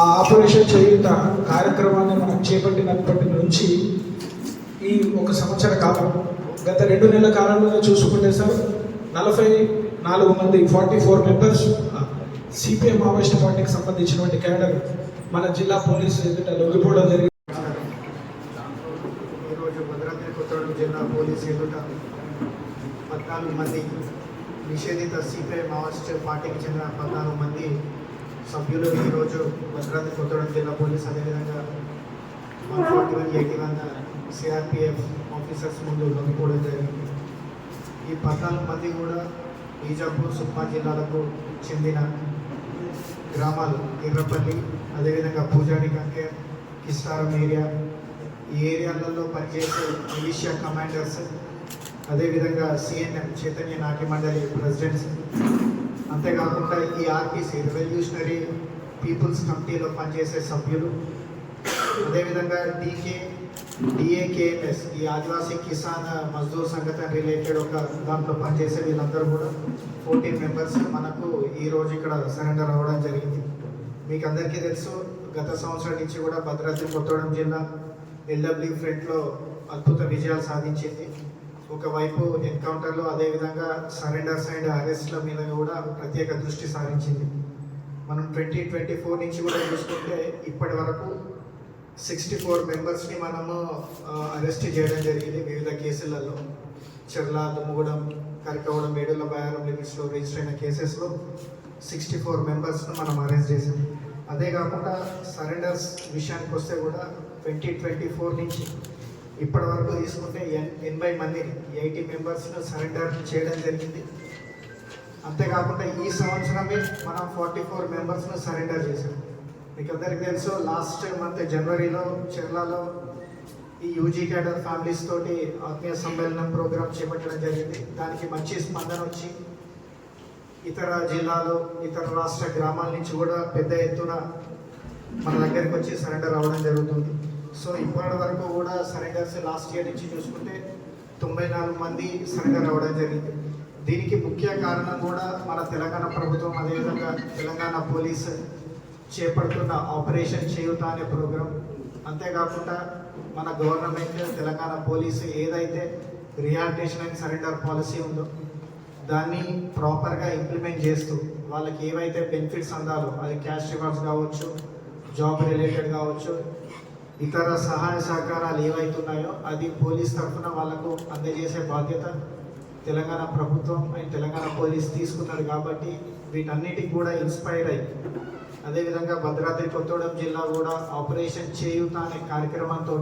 Operation చేయుత కార్యక్రమాన్ని మనం చేపట్టినప్పటి నుంచి ఈ ఒక సంవత్సర కాలం గత 2 నెలల కాలంలో చూసుకుంటే సార్ 44 మంది 44 మెంబర్స్ సిపిఎం మావోయిస్ట్ పార్టీకి సంబంధించినటువంటి క్యాడర్ మన జిల్లా పోలీసు ఎదుట లొంగిపోవడం జరిగింది. ఈరోజు భద్రాద్రి కొత్తగూడెం జిల్లా పోలీసు ఎదుట 14 మంది నిషేధిత సిపిఐ మావోయిస్ట్ పార్టీకి చెందిన 14 మంది సభ్యులు ఈరోజు భద్రాద్రి కొత్తగూడెం జిల్లా పోలీసు అదేవిధంగా 141 సిఆర్పిఎఫ్ ఆఫీసర్స్ ముందు లొంగిపోవడం జరిగింది. ఈ 14 మంది కూడా బీజాపూర్ సుక్మా జిల్లాలకు చెందిన గ్రామాలు ఎర్రపల్లి అదేవిధంగా పూజాడి కంకే కిస్తారం ఏరియా ఈ ఏరియాలలో పనిచేసే మిలిషియా కమాండర్స్ అదేవిధంగా సిఎన్ఎం చైతన్య నాట్య మండలి ప్రెసిడెంట్స్ అంతేకాకుండా ఈ ఆర్పిసి రెవల్యూషనరీ పీపుల్స్ కమిటీలో పనిచేసే సభ్యులు అదేవిధంగా డిఏకేఎంఎస్ ఈ ఆదివాసీ కిసాన్ మజ్దూర్ సంఘటన రిలేటెడ్ ఒక దాంట్లో పనిచేసే వీళ్ళందరూ కూడా 14 మెంబర్స్ మనకు ఈరోజు ఇక్కడ సరెండర్ అవ్వడం జరిగింది. మీకు అందరికీ తెలుసు గత సంవత్సరం నుంచి కూడా భద్రాద్రి కొత్తగూడెం జిల్లా ఎల్డబ్ల్యూ ఫ్రంట్లో అద్భుత విజయాలు సాధించింది. ఒకవైపు ఎన్కౌంటర్లో అదేవిధంగా సరెండర్స్ అండ్ అరెస్ట్ల మీద కూడా ప్రత్యేక దృష్టి సారించింది. మనం 2024 నుంచి కూడా చూసుకుంటే ఇప్పటి వరకు 64 మెంబర్స్ని మనము అరెస్ట్ చేయడం జరిగింది. వివిధ కేసులలో చెర్ల దుమ్ముగూడెం కరికవడం ఏడుల బయారం లిమిట్స్లో రిజిస్టర్ అయిన కేసెస్లో 64 మెంబర్స్ను మనం అరెస్ట్ చేసాం. అదే కాకుండా సరెండర్స్ విషయానికి వస్తే కూడా 2024 నుంచి ఇప్పటి వరకు తీసుకుంటే 80 మందిని 80 మెంబర్స్ను సరెండర్ చేయడం జరిగింది. అంతేకాకుండా ఈ సంవత్సరమే మనం 44 మెంబర్స్ను సరెండర్ చేసాం. మీకు అందరికీ తెలుసు లాస్ట్ మంత్ జనవరిలో చెర్లలో ఈ యూజీ క్యాడర్ ఫ్యామిలీస్ తోటి ఆత్మీయ సమ్మేళనం ప్రోగ్రామ్ చేపట్టడం జరిగింది. దానికి మంచి స్పందన వచ్చి ఇతర జిల్లాలో ఇతర రాష్ట్ర గ్రామాల నుంచి కూడా పెద్ద ఎత్తున మన దగ్గరికి వచ్చి సరెండర్ అవ్వడం జరుగుతుంది. సో ఇప్పటి వరకు కూడా సరెండర్స్ లాస్ట్ ఇయర్ నుంచి చూసుకుంటే 94 మంది సరెండర్ అవ్వడం జరిగింది. దీనికి ముఖ్య కారణం కూడా మన తెలంగాణ ప్రభుత్వం అదేవిధంగా తెలంగాణ పోలీసు చేపడుతున్న ఆపరేషన్ చేయుత అనే ప్రోగ్రాం. అంతేకాకుండా మన గవర్నమెంట్ తెలంగాణ పోలీసు ఏదైతే రిహాబిలిటేషన్ అండ్ సరెండర్ పాలసీ ఉందో దాన్ని ప్రాపర్గా ఇంప్లిమెంట్ చేస్తూ వాళ్ళకి ఏవైతే బెనిఫిట్స్ అందాలో అది క్యాష్ రివార్డ్స్ కావచ్చు, జాబ్ రిలేటెడ్ కావచ్చు, ఇతర సహాయ సహకారాలు ఏవైతున్నాయో అది పోలీస్ తరఫున వాళ్ళకు అందజేసే బాధ్యత తెలంగాణ ప్రభుత్వం అండ్ తెలంగాణ పోలీస్ తీసుకున్నారు. కాబట్టి వీటన్నిటికి కూడా ఇన్స్పైర్ అయ్యి అదేవిధంగా భద్రాద్రి కొత్తగూడెం జిల్లా కూడా ఆపరేషన్ చేయుత అనే కార్యక్రమంతో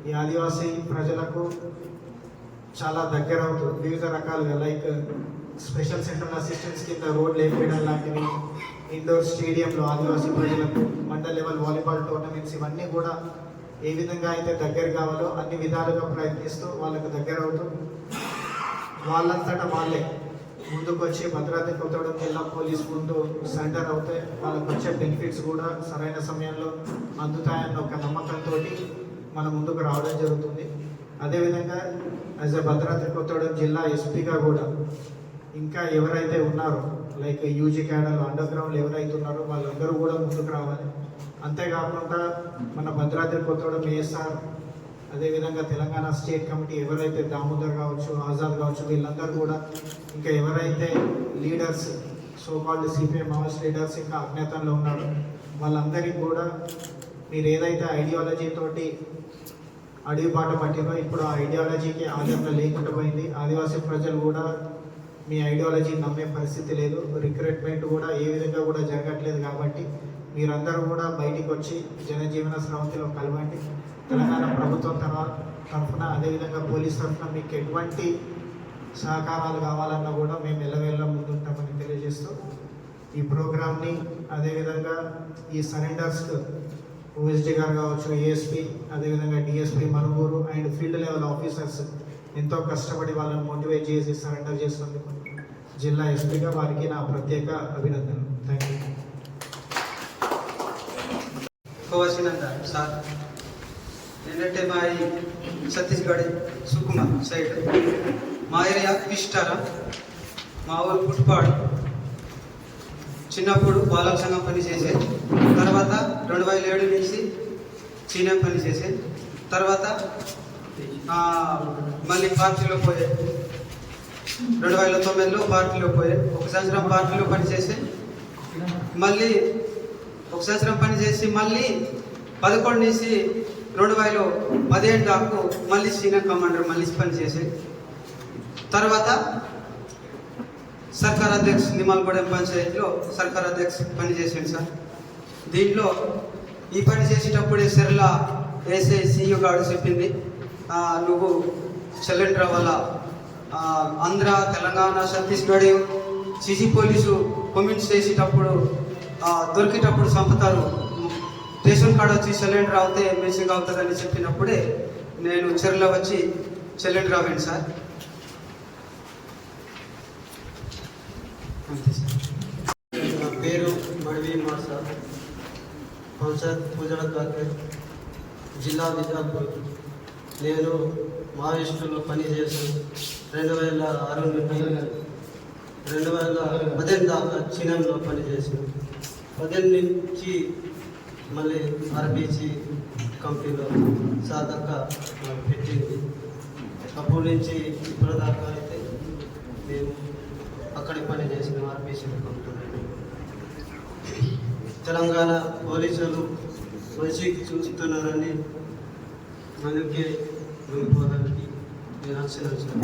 ఈ ఆదివాసీ ప్రజలకు చాలా దగ్గర అవుతుంది. వివిధ రకాలుగా లైక్ స్పెషల్ సెంట్రల్ అసిస్టెన్స్ కింద రోడ్లు వేయడం లాంటివి, ఇండోర్ స్టేడియంలో ఆదివాసీ ప్రజలకు మండల్ లెవెల్ వాలీబాల్ టోర్నమెంట్స్ ఇవన్నీ కూడా ఏ విధంగా అయితే దగ్గర కావాలో అన్ని విధాలుగా ప్రయత్నిస్తూ వాళ్ళకు దగ్గర అవుతూ వాళ్ళంతటా వాళ్ళే ముందుకు వచ్చి భద్రాద్రి కొత్తగూడెం జిల్లా పోలీస్ ముందు సరెండర్ అవుతే వాళ్ళకు వచ్చే బెనిఫిట్స్ కూడా సరైన సమయంలో అందుతాయన్న ఒక నమ్మకంతో మన ముందుకు రావడం జరుగుతుంది. అదేవిధంగా యాజ్ ఎ భద్రాద్రి కొత్తగూడెం జిల్లా ఎస్పీగా కూడా ఇంకా ఎవరైతే ఉన్నారో లైక్ యూజీ క్యాడర్లు అండర్ గ్రౌండ్లు ఎవరైతే ఉన్నారో వాళ్ళందరూ కూడా ముందుకు రావాలి. అంతేకాకుండా మన భద్రాద్రి కొత్తగూడెం ఏఎస్ఆర్ అదేవిధంగా తెలంగాణ స్టేట్ కమిటీ ఎవరైతే దామోదర్ కావచ్చు, ఆజాద్ కావచ్చు, వీళ్ళందరూ కూడా ఇంకా ఎవరైతే leaders so called CPM Maoist leaders ఇంకా అజ్ఞాతంలో ఉన్నారో వాళ్ళందరికీ కూడా మీరు ఏదైతే ఐడియాలజీతోటి అడుగుబాట పట్టినో ఇప్పుడు ఆ ఐడియాలజీకి ఆదరణ లేకుండా పోయింది. ఆదివాసీ ప్రజలు కూడా మీ ఐడియాలజీ నమ్మే పరిస్థితి లేదు. రిక్రూట్మెంట్ కూడా ఏ విధంగా కూడా జరగట్లేదు. కాబట్టి మీరందరూ కూడా బయటికి వచ్చి జనజీవన స్రవంతిలో కలవండి. తెలంగాణ ప్రభుత్వం తరఫున అదేవిధంగా పోలీస్ తరఫున మీకు ఎటువంటి సహకారాలు కావాలన్నా కూడా మేము ఎల్లవేళ్ళ ముందుంటామని తెలియజేస్తూ ఈ ప్రోగ్రామ్ని అదేవిధంగా ఈ సరెండర్స్కు ఓఎస్డీ గారు కావచ్చు, ఏఎస్పీ అదేవిధంగా DSP Manuguru and field level officers ఎంతో కష్టపడి వాళ్ళని మోటివేట్ చేసి సరెండర్ చేసినందుకు జిల్లా ఎస్పీగా వారికి నా ప్రత్యేక అభినందనలు. Thank you. సార్ ఏంటంటే మా ఈ ఛత్తీస్గఢ్ సుకుమా సైడ్ మా ఏరియా ఇష్టారా మా ఊరు పుట్టుపాడు చిన్నప్పుడు బాలల సంఘం పని చేసే, తర్వాత 2007 నుంచి సీనియర్ పని చేసే, తర్వాత మళ్ళీ పార్టీలో పోయే, 2009లో పార్టీలో పోయే, 1 సంవత్సరం పార్టీలో పనిచేసి మళ్ళీ 1 సంవత్సరం పనిచేసి మళ్ళీ 11 నుంచి 2015 దాకా మళ్ళీ సీనియర్ కమాండర్ మళ్ళీ పనిచేసి, తర్వాత సర్కార్ అధ్యక్ష నిమాలగూడెం పంచాయతీలో సర్కార్ అధ్యక్ష పనిచేసాను సార్. దీంట్లో ఈ పని చేసేటప్పుడే సెర్ల ఏసఐ సిఇఓ గారు చెప్పింది, నువ్వు చెల్లెండ్ర వల్ల Andhra, Telangana, Chhattisgarh CC police comments చేసేటప్పుడు దొరికేటప్పుడు చంపుతారు, రేషన్ కార్డు వచ్చి సిలిండర్ అవుతే మెసేజ్ అవుతుందని చెప్పినప్పుడే నేను చెర్ల వచ్చి సిలిండర్ అవ్వండి సార్. నా పేరు మడివి మాసా, పంచాయత్ పూజల కార్పొరేట్, జిల్లా విజయపూర్. నేను మావోయిస్టులో పనిచేసాను. 2006 నుండి 2015 దాకా చీనంలో పనిచేసాను. 15 నుంచి మళ్ళీ ఆర్బీసీ కంపెనీలో సాధక పెట్టింది. అప్పటి నుంచి ఇప్పుడు దాకా అయితే మేము అక్కడికి పని చేసిన ఆర్బీసీ కంపెనీ. తెలంగాణ పోలీసులు మంచి చూస్తున్నారని అందుకే వెళ్ళిపోవడానికి నేను ఆశించాను.